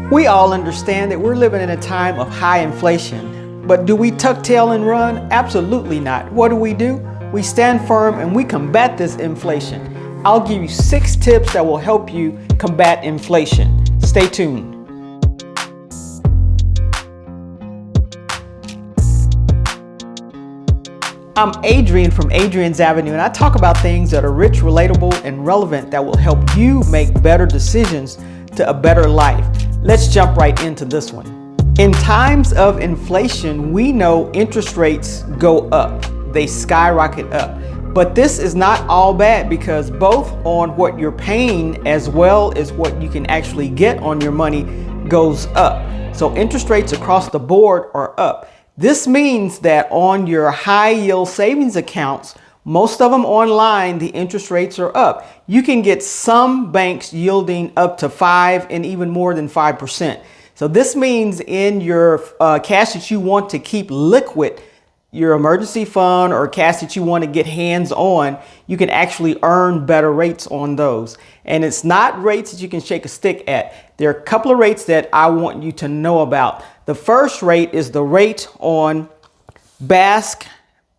We all understand that we're living in a time of high inflation, but do we tuck tail and run? Absolutely not. What do? We stand firm and we combat this inflation. I'll give you 6 tips that will help you combat inflation. Stay tuned. I'm Adrian from Adrian's Avenue, and I talk about things that are rich, relatable, and relevant that will help you make better decisions to a better life. Let's jump right into this one. In times of inflation, we know interest rates go up. They skyrocket up. But this is not all bad, because both on what you're paying as well as what you can actually get on your money goes up. So interest rates across the board are up. This means that on your high yield savings accounts, most of them online, the interest rates are up. You can get some banks yielding up to 5 and even more than 5%. So this means in your cash that you want to keep liquid, your emergency fund or cash that you want to get hands on, you can actually earn better rates on those. And it's not rates that you can shake a stick at. There are a couple of rates that I want you to know about. The first rate is the rate on Basque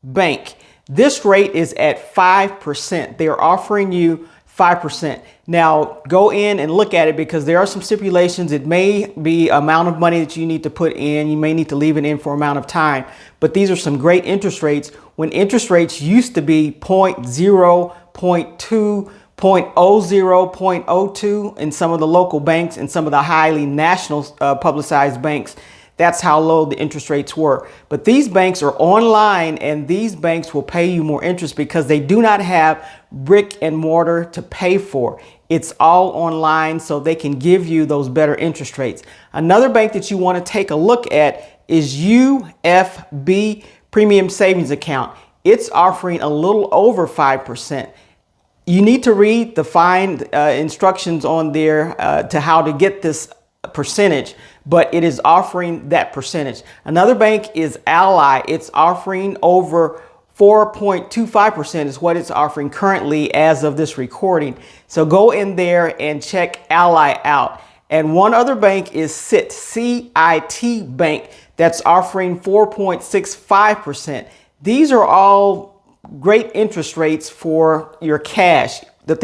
Bank. This rate is at 5%. They are offering you 5%. Now go in and look at it, because there are some stipulations. It may be amount of money that you need to put in. You may need to leave it in for amount of time. But these are some great interest rates, when interest rates used to be 0.0, 0.2, 0.00, 0.02 in some of the local banks and some of the highly national publicized banks. That's how low the interest rates were. But these banks are online, and these banks will pay you more interest because they do not have brick and mortar to pay for. It's all online, so they can give you those better interest rates. Another bank that you want to take a look at is UFB Premium Savings Account. It's offering a little over 5%. You need to read the fine instructions on there to how to get this percentage, but it is offering that percentage. Another bank is Ally. It's offering over 4.25% is what it's offering currently as of this recording. So go in there and check Ally out. And one other bank is CIT Bank, that's offering 4.65%. These are all great interest rates for your cash, the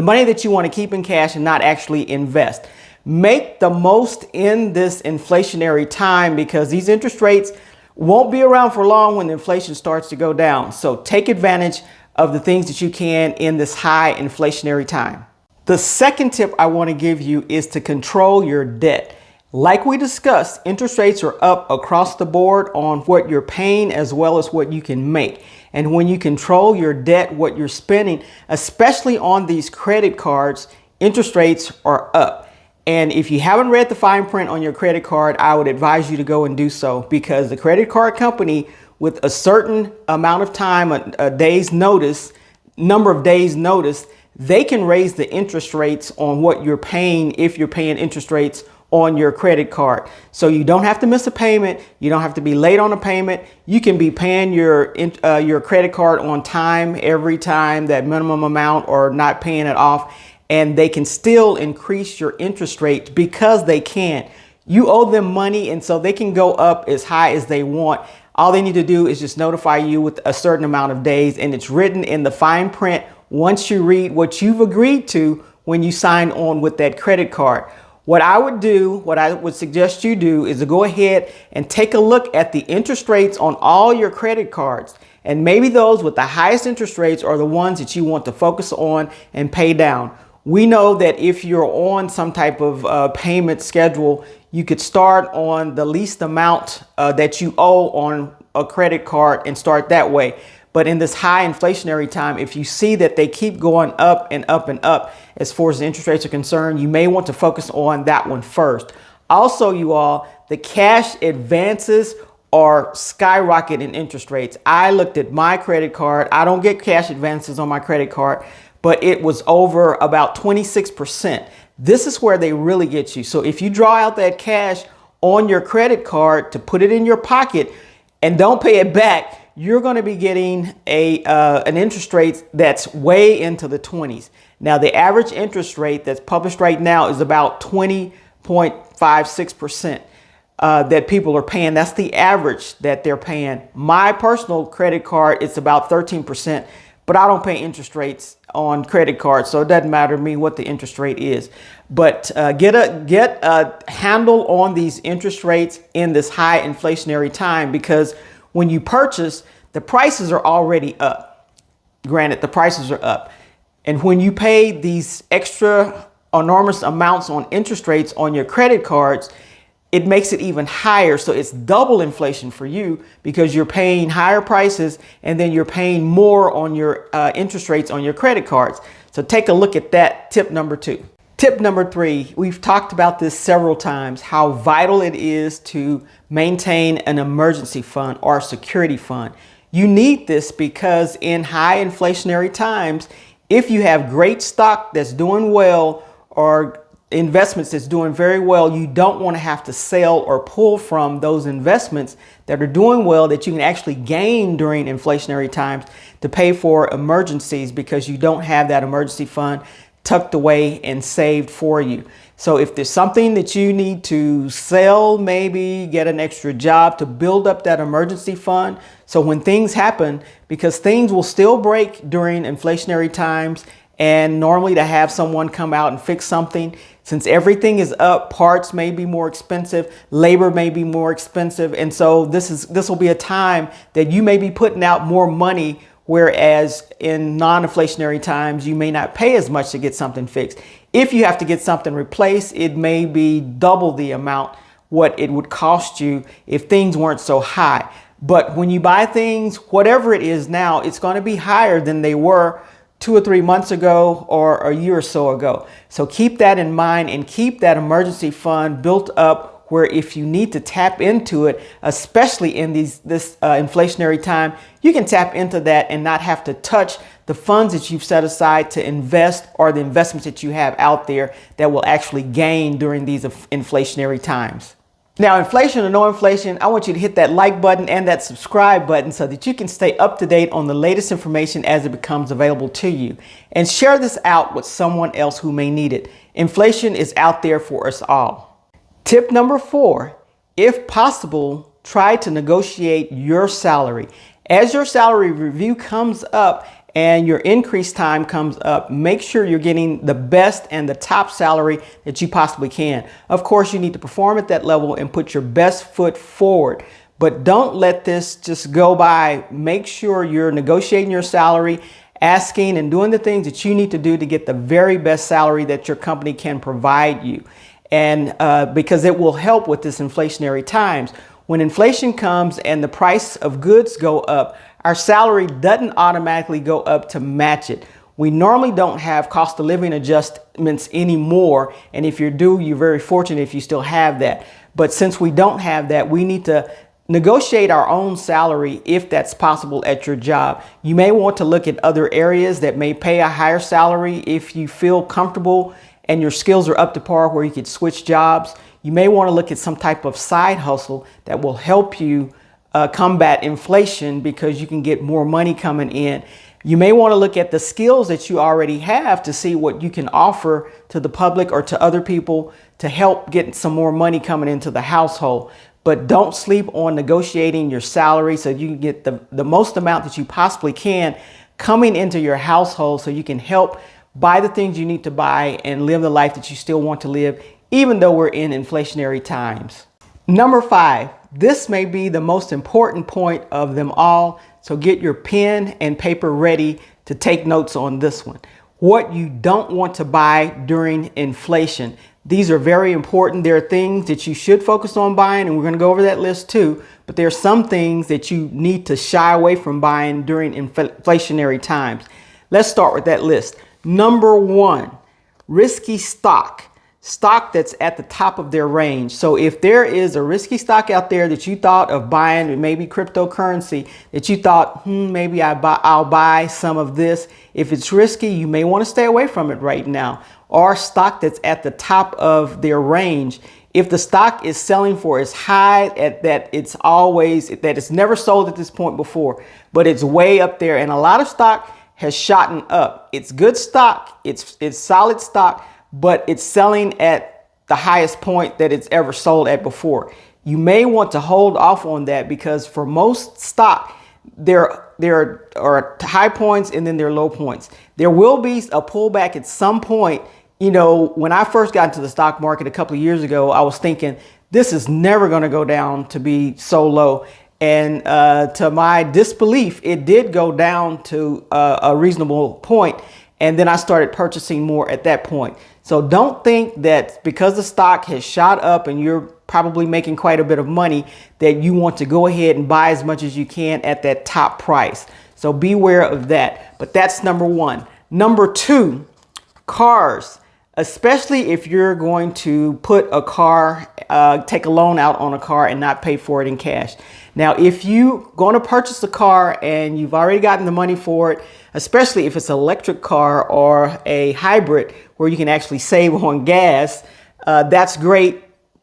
money that you want to keep in cash and not actually invest. Make the most in this inflationary time, because these interest rates won't be around for long when the inflation starts to go down. So take advantage of the things that you can in this high inflationary time. The second tip I want to give you is to control your debt. Like we discussed, interest rates are up across the board on what you're paying as well as what you can make. And when you control your debt, what you're spending, especially on these credit cards, interest rates are up. And if you haven't read the fine print on your credit card, I would advise you to go and do so, because the credit card company, with a certain amount of time, a day's notice, number of days notice, they can raise the interest rates on what you're paying if you're paying interest rates on your credit card. So you don't have to miss a payment. You don't have to be late on a payment. You can be paying your credit card on time every time, that minimum amount, or not paying it off. And they can still increase your interest rate because they can. You owe them money, and so they can go up as high as they want. All they need to do is just notify you with a certain amount of days, and it's written in the fine print once you read what you've agreed to when you sign on with that credit card. What I would suggest you do is to go ahead and take a look at the interest rates on all your credit cards. And maybe those with the highest interest rates are the ones that you want to focus on and pay down. We know that if you're on some type of payment schedule, you could start on the least amount that you owe on a credit card and start that way. But in this high inflationary time, if you see that they keep going up and up and up as far as the interest rates are concerned, you may want to focus on that one first. Also, you all, the cash advances are skyrocketing interest rates. I looked at my credit card. I don't get cash advances on my credit card, but it was over about 26%. This is where they really get you. So if you draw out that cash on your credit card to put it in your pocket and don't pay it back, you're going to be getting an interest rate that's way into the 20s. Now, the average interest rate that's published right now is about 20%. 0.56%. That people are paying. That's the average that they're paying. My personal credit card, it's about 13%, but I don't pay interest rates on credit cards, so it doesn't matter to me what the interest rate is. But get a handle on these interest rates in this high inflationary time, because when you purchase, the prices are already up. Granted, the prices are up. And when you pay these extra enormous amounts on interest rates on your credit cards, it makes it even higher. So it's double inflation for you, because you're paying higher prices and then you're paying more on your interest rates on your credit cards. So take a look at that. Tip number 2. Tip number 3, we've talked about this several times, how vital it is to maintain an emergency fund or security fund. You need this because in high inflationary times, if you have great stock that's doing well or investments that's doing very well, you don't want to have to sell or pull from those investments that are doing well that you can actually gain during inflationary times to pay for emergencies, because you don't have that emergency fund tucked away and saved for you. So if there's something that you need to sell, maybe get an extra job to build up that emergency fund. So when things happen, because things will still break during inflationary times, and normally to have someone come out and fix something, since everything is up, parts may be more expensive, labor may be more expensive. And so this will be a time that you may be putting out more money, whereas in non-inflationary times, you may not pay as much to get something fixed. If you have to get something replaced, it may be double the amount what it would cost you if things weren't so high. But when you buy things, whatever it is now, it's going to be higher than they were 2 or 3 months ago or a year or so ago. So keep that in mind and keep that emergency fund built up, where if you need to tap into it, especially in this inflationary time, you can tap into that and not have to touch the funds that you've set aside to invest, or the investments that you have out there that will actually gain during these inflationary times. Now, inflation or no inflation, I want you to hit that like button and that subscribe button so that you can stay up to date on the latest information as it becomes available to you. And share this out with someone else who may need it. Inflation is out there for us all. Tip number 4, if possible, try to negotiate your salary. As your salary review comes up and your increase time comes up, make sure you're getting the best and the top salary that you possibly can. Of course, you need to perform at that level and put your best foot forward, but don't let this just go by. Make sure you're negotiating your salary, asking and doing the things that you need to do to get the very best salary that your company can provide you. And because it will help with this inflationary times. When inflation comes and the price of goods go up, our salary doesn't automatically go up to match it. We normally don't have cost of living adjustments anymore. And if you do, you're very fortunate if you still have that. But since we don't have that, we need to negotiate our own salary if that's possible at your job. You may want to look at other areas that may pay a higher salary if you feel comfortable and your skills are up to par where you could switch jobs. You may want to look at some type of side hustle that will help you combat inflation, because you can get more money coming in. You may want to look at the skills that you already have to see what you can offer to the public or to other people to help get some more money coming into the household. But don't sleep on negotiating your salary so you can get the most amount that you possibly can coming into your household, so you can help buy the things you need to buy and live the life that you still want to live, even though we're in inflationary times. Number 5, this may be the most important point of them all. So get your pen and paper ready to take notes on this one. What you don't want to buy during inflation. These are very important. There are things that you should focus on buying, and we're going to go over that list too. But there are some things that you need to shy away from buying during inflationary times. Let's start with that list. Number 1, risky stock. Stock that's at the top of their range. So if there is a risky stock out there that you thought of buying, maybe cryptocurrency, that you thought, maybe I'll buy some of this. If it's risky, you may want to stay away from it right now. Or stock that's at the top of their range. If the stock is selling for as high that it's never sold at this point before, but it's way up there, and a lot of stock has shot up. It's good stock. It's solid stock, but it's selling at the highest point that it's ever sold at before. You may want to hold off on that because for most stock, there are high points and then there are low points. There will be a pullback at some point. You know, when I first got into the stock market a couple of years ago, I was thinking this is never going to go down to be so low. And to my disbelief, it did go down to a reasonable point. And then I started purchasing more at that point. So don't think that because the stock has shot up and you're probably making quite a bit of money that you want to go ahead and buy as much as you can at that top price. So beware of that. But that's number one. Number two, cars. Especially if you're going to put a car, take a loan out on a car and not pay for it in cash. Now, if you're going to purchase a car and you've already gotten the money for it, especially if it's an electric car or a hybrid where you can actually save on gas, that's great.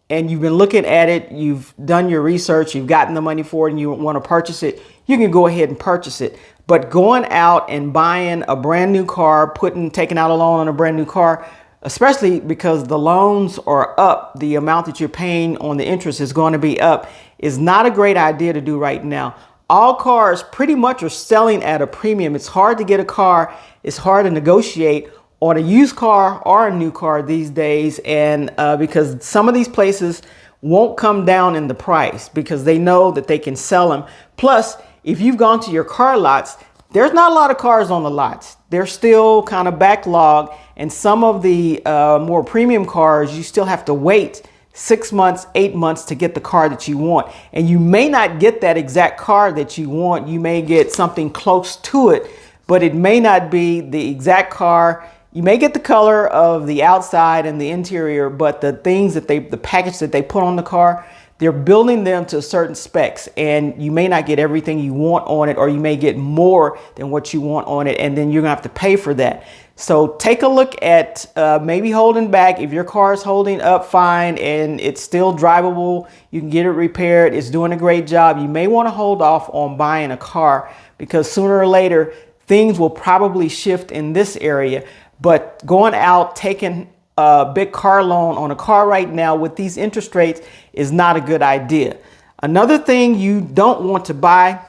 And you've been looking at it, you've done your research, you've gotten the money for it and you want to purchase it, you can go ahead and purchase it. But going out and buying a brand new car, taking out a loan on a brand new car, especially because the loans are up, the amount that you're paying on the interest is going to be up, is not a great idea to do right now. All cars pretty much are selling at a premium. It's hard to get a car. It's hard to negotiate on a used car or a new car these days. And because some of these places won't come down in the price because they know that they can sell them. Plus, if you've gone to your car lots, there's not a lot of cars on the lots. They're still kind of backlogged. And some of the more premium cars, you still have to wait 6 months, 8 months to get the car that you want. And you may not get that exact car that you want. You may get something close to it, but it may not be the exact car. You may get the color of the outside and the interior, but the things that the package that they put on the car, they're building them to certain specs, and you may not get everything you want on it, or you may get more than what you want on it, and then you're gonna have to pay for that. So take a look at maybe holding back. If your car is holding up fine and it's still drivable, you can get it repaired, it's doing a great job, you may want to hold off on buying a car because sooner or later things will probably shift in this area. But going out, taking a big car loan on a car right now with these interest rates is not a good idea. Another thing you don't want to buy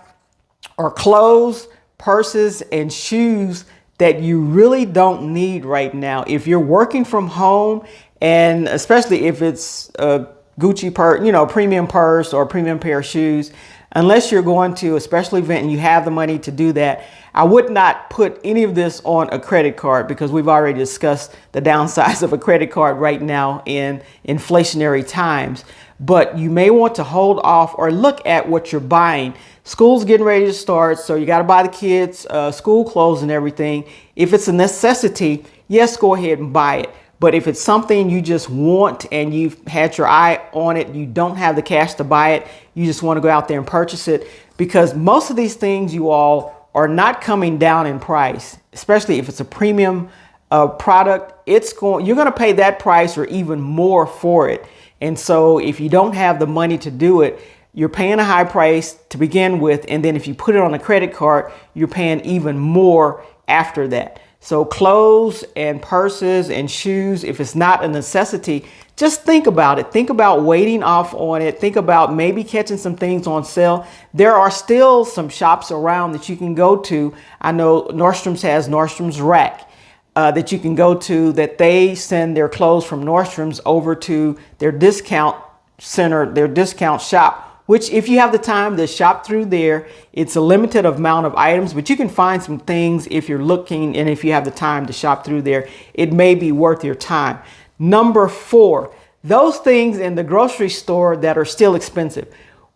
are clothes, purses, and shoes that you really don't need right now. If you're working from home, and especially if it's a Gucci purse, premium purse or a premium pair of shoes, unless you're going to a special event and you have the money to do that, I would not put any of this on a credit card because we've already discussed the downsides of a credit card right now in inflationary times. But you may want to hold off or look at what you're buying. School's getting ready to start, so you got to buy the kids school clothes and everything. If it's a necessity, yes, go ahead and buy it. But if it's something you just want and you've had your eye on it, you don't have the cash to buy it, you just want to go out there and purchase it, because most of these things, you all, are not coming down in price, especially if it's a premium product. You're going to pay that price or even more for it. And so if you don't have the money to do it, you're paying a high price to begin with. And then if you put it on a credit card, you're paying even more after that. So clothes and purses and shoes, if it's not a necessity, just think about it. Think about waiting off on it. Think about maybe catching some things on sale. There are still some shops around that you can go to. I know Nordstrom's has Nordstrom's Rack that you can go to, that they send their clothes from Nordstrom's over to their discount center, their discount shop, which if you have the time to shop through there, it's a limited amount of items, but you can find some things if you're looking, and if you have the time to shop through there, it may be worth your time. Number 4, those things in the grocery store that are still expensive.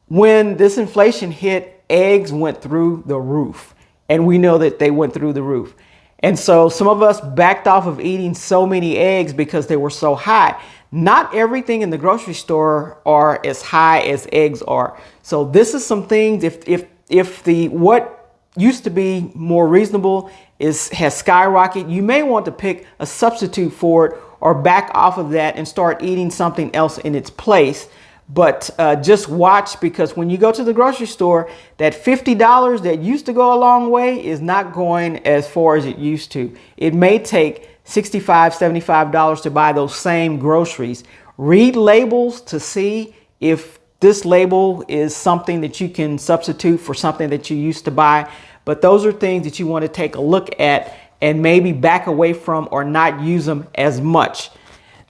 When this inflation hit, eggs went through the roof, and we know that they went through the roof. And so some of us backed off of eating so many eggs because they were so high. Not everything in the grocery store are as high as eggs are. So this is some things, if the what used to be more reasonable has skyrocketed, you may want to pick a substitute for it or back off of that and start eating something else in its place. But just watch, because when you go to the grocery store, that $50 that used to go a long way is not going as far as it used to. It may take $65, $75 to buy those same groceries, Read labels to see if this label is something that you can substitute for something that you used to buy. But those are things that you want to take a look at and maybe back away from or not use them as much.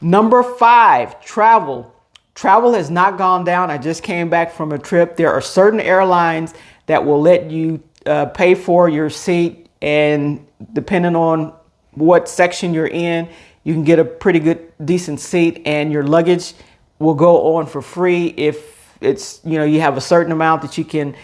Number 5, travel. Travel has not gone down. I just came back from a trip. There are certain airlines that will let you pay for your seat, and depending on what section you're in, you can get a pretty good, decent seat, and your luggage will go on for free if it's, you have a certain amount that you can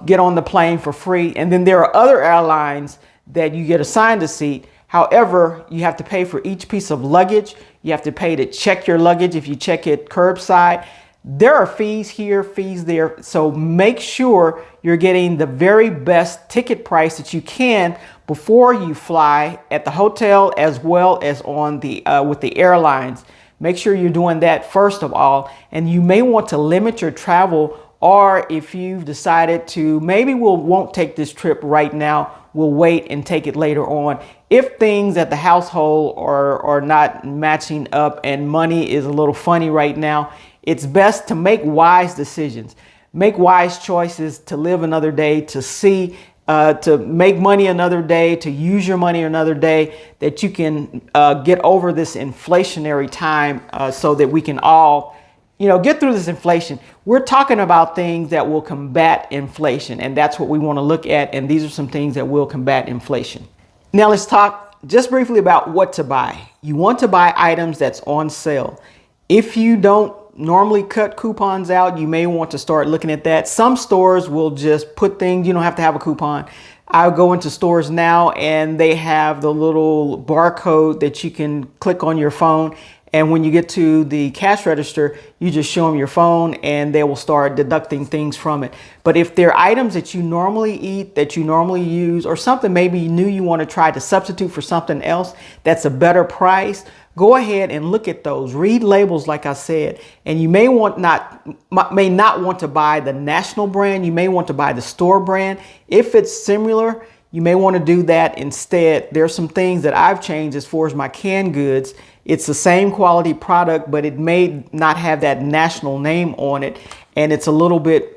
get on the plane for free. And then there are other airlines that you get assigned a seat. However, you have to pay for each piece of luggage. You have to pay to check your luggage if you check it curbside. There are fees here, fees there. So make sure you're getting the very best ticket price that you can before you fly at the hotel, as well as on the with the airlines. Make sure you're doing that first of all. And you may want to limit your travel, or if you've decided to, maybe won't take this trip right now, we'll wait and take it later on. If things at the household are not matching up and money is a little funny right now, it's best to make wise decisions, make wise choices to live another day, to see, to make money another day, to use your money another day, that you can get over this inflationary time so that we can all, get through this inflation. We're talking about things that will combat inflation, and that's what we want to look at. And these are some things that will combat inflation. Now let's talk just briefly about what to buy. You want to buy items that's on sale. If you don't normally cut coupons out, you may want to start looking at that. Some stores will just put things, you don't have to have a coupon. I'll go into stores now and they have the little barcode that you can click on your phone. And when you get to the cash register, you just show them your phone and they will start deducting things from it. But if they're items that you normally eat, that you normally use, or something maybe new you want to try to substitute for something else that's a better price, go ahead and look at those. Read labels, like I said. And you may not want to buy the national brand. You may want to buy the store brand. If it's similar, you may want to do that instead. There's some things that I've changed as far as my canned goods. It's the same quality product, but it may not have that national name on it. And it's a little bit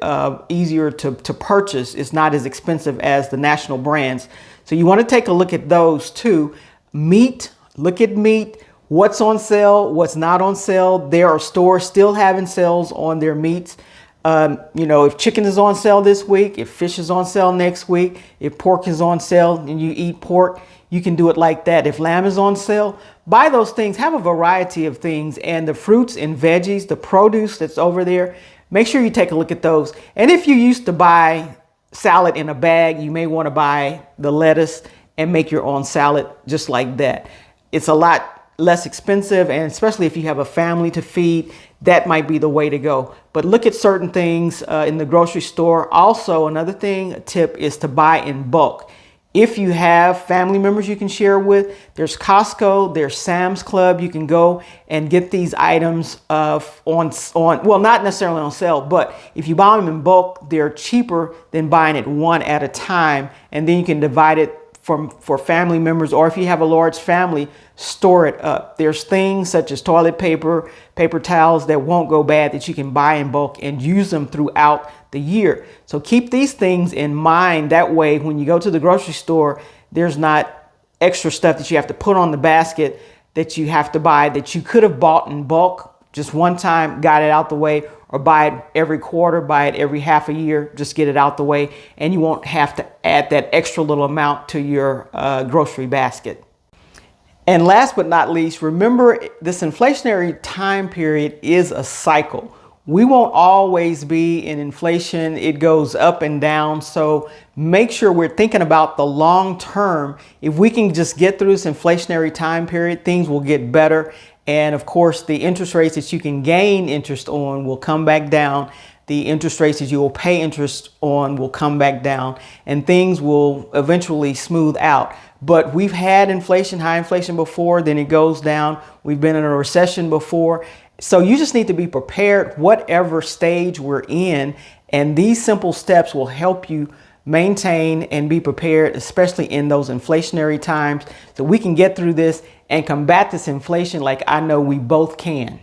easier to purchase. It's not as expensive as the national brands. So you want to take a look at those too. Meat, look at meat. What's on sale, what's not on sale. There are stores still having sales on their meats. If chicken is on sale this week, if fish is on sale next week, if pork is on sale and you eat pork, you can do it like that. If lamb is on sale, buy those things. Have a variety of things, and the fruits and veggies, the produce that's over there, make sure you take a look at those. And if you used to buy salad in a bag, you may want to buy the lettuce and make your own salad just like that. It's a lot less expensive, and especially if you have a family to feed, that might be the way to go. But look at certain things in the grocery store. Also, another thing, a tip, is to buy in bulk. If you have family members you can share with, there's Costco, there's Sam's Club. You can go and get these items on well, not necessarily on sale, but if you buy them in bulk, they're cheaper than buying it one at a time. And then you can divide it for family members, or if you have a large family, store it up. There's things such as toilet paper, paper towels that won't go bad that you can buy in bulk and use them throughout the year. So keep these things in mind. That way, when you go to the grocery store, there's not extra stuff that you have to put on the basket that you have to buy that you could have bought in bulk just one time, got it out the way, or buy it every quarter, buy it every half a year, just get it out the way, and you won't have to add that extra little amount to your grocery basket. And last but not least, remember, this inflationary time period is a cycle. We won't always be in inflation. It goes up and down. So make sure we're thinking about the long term. If we can just get through this inflationary time period, things will get better. And of course, the interest rates that you can gain interest on will come back down. The interest rates that you will pay interest on will come back down, and things will eventually smooth out. But we've had inflation, high inflation before, then it goes down. We've been in a recession before. So you just need to be prepared whatever stage we're in. And these simple steps will help you maintain and be prepared, especially in those inflationary times, so we can get through this and combat this inflation like I know we both can.